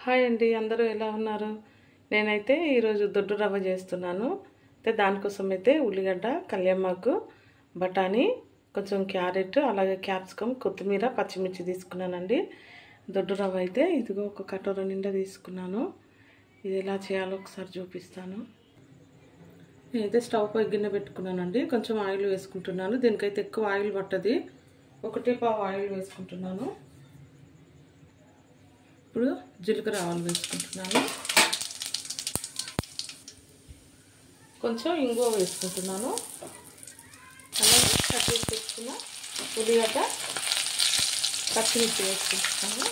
Hi అండి, అందరూ ఎలా ఉన్నారు? నేనైతే ఈరోజు దొడ్డు రవ్వ చేస్తున్నాను. అయితే దానికోసం అయితే ఉల్లిగడ్డ, కళ్యామాకు, బఠానీ, కొంచెం క్యారెట్, అలాగే క్యాప్సికమ్, కొత్తిమీర, పచ్చిమిర్చి తీసుకున్నానండి. దొడ్డు రవ్వ అయితే ఇదిగో ఒక కటోర నిండా తీసుకున్నాను. ఇది ఎలా చేయాలో ఒకసారి చూపిస్తాను. నేనైతే స్టవ్ పై గిన్నె పెట్టుకున్నానండి. కొంచెం ఆయిల్ వేసుకుంటున్నాను. దీనికైతే ఎక్కువ ఆయిల్ పట్టది, 1 ఆయిల్ వేసుకుంటున్నాను. ఇప్పుడు జీలకర్ర ఆవాలు వేసుకుంటున్నాను. కొంచెం ఇంగువ వేసుకుంటున్నాను. అలాగే కట్ చేసి పెట్టుకున్న ఉల్లిగడ్డ, పచ్చిమిర్చి వేసుకుంటున్నాను.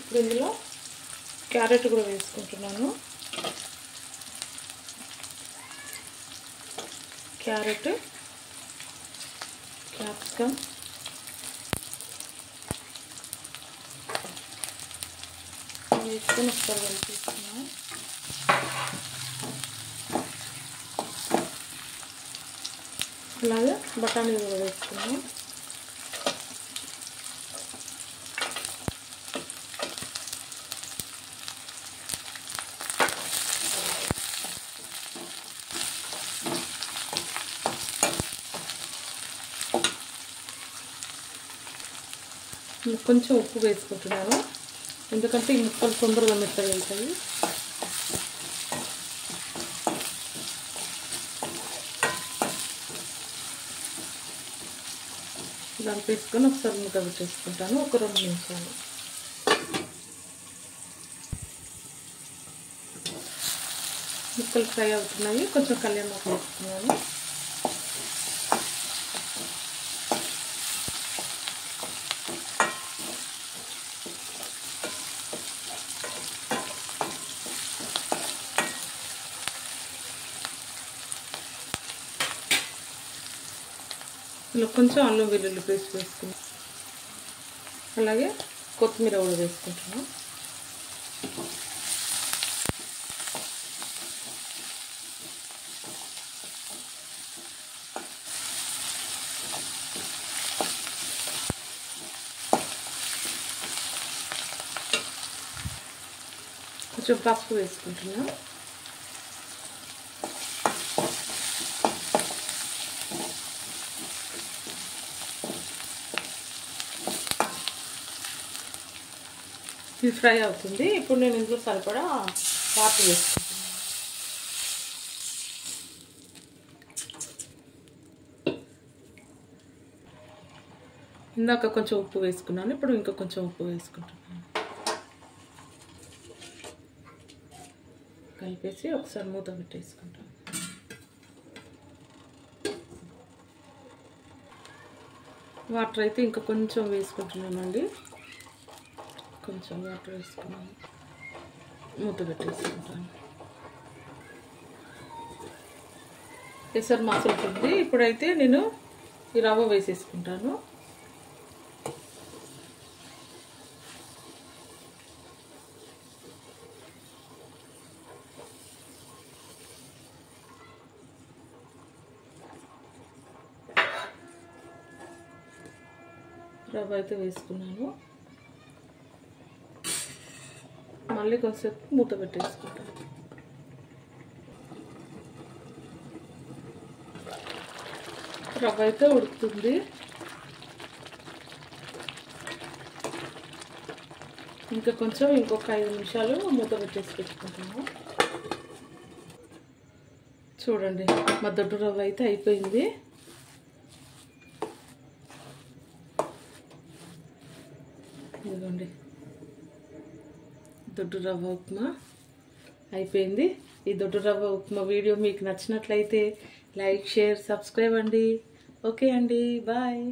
ఇప్పుడు ఇందులో క్యారెట్ కూడా వేసుకుంటున్నాను. క్యారెట్, క్యాప్సికమ్, వేసుకొని ఒకసారి కలిపేస్తున్నాను. అలాగే బఠానీ కూడా వేసుకున్నాను. కొంచెం ఉప్పు వేసుకుంటున్నాను, ఎందుకంటే ఈ ముక్కలు తొందరగా మెత్తగా అవుతాయి. దాన్ని వేసుకొని ఒకసారి ముద్ద పెట్టేసుకుంటాను ఒక 2 నిమిషాలు. ముక్కలు ఫ్రై అవుతున్నాయి. కొంచెం కళ్యామాకు వేసుకున్నాను. ఇందులో కొంచెం అల్లం వెల్లుల్లి పేస్ట్ వేసుకున్నాను. అలాగే కొత్తిమీర కూడా వేసుకుంటున్నాను. కొంచెం పసుపు వేసుకుంటున్నాను. ఇది ఫ్రై అవుతుంది. ఇప్పుడు నేను ఇందులో సరిపడా వాటర్ వేసుకుంటున్నాను. ఇందాక కొంచెం ఉప్పు వేసుకున్నాను, ఇప్పుడు ఇంకా కొంచెం ఉప్పు వేసుకుంటున్నాను. కలిపేసి ఒకసారి మూత పెట్టేసుకుంటాను. వాటర్ అయితే ఇంకా కొంచెం వేసుకుంటున్నానండి. కొంచెం వాటర్ వేసుకున్నాను, మూత పెట్టేసుకుంటాను. ఎసరు మసులుతుంది. ఇప్పుడైతే నేను ఈ రవ్వ వేసేసుకుంటాను. రవ్వ అయితే వేసుకున్నాను. మళ్ళీ కొంచెంసేపు మూత పెట్టేసుకుంటాను. రవ్వ అయితే ఉడుకుతుంది. ఇంకా కొంచెం ఇంకొక 5 నిమిషాలు మూత పెట్టేసి పెట్టుకుంటాము. చూడండి, మా దొడ్డు రవ్వ అయితే అయిపోయింది. ఇదిగోండి, దొడ్డు రవ్వ ఉప్మా అయిపోయింది. ఈ దొడ్డు రవ్వ ఉప్మా వీడియో మీకు నచ్చినట్లయితే లైక్, షేర్, సబ్స్క్రైబ్ అండి. ఓకే అండి, బాయ్.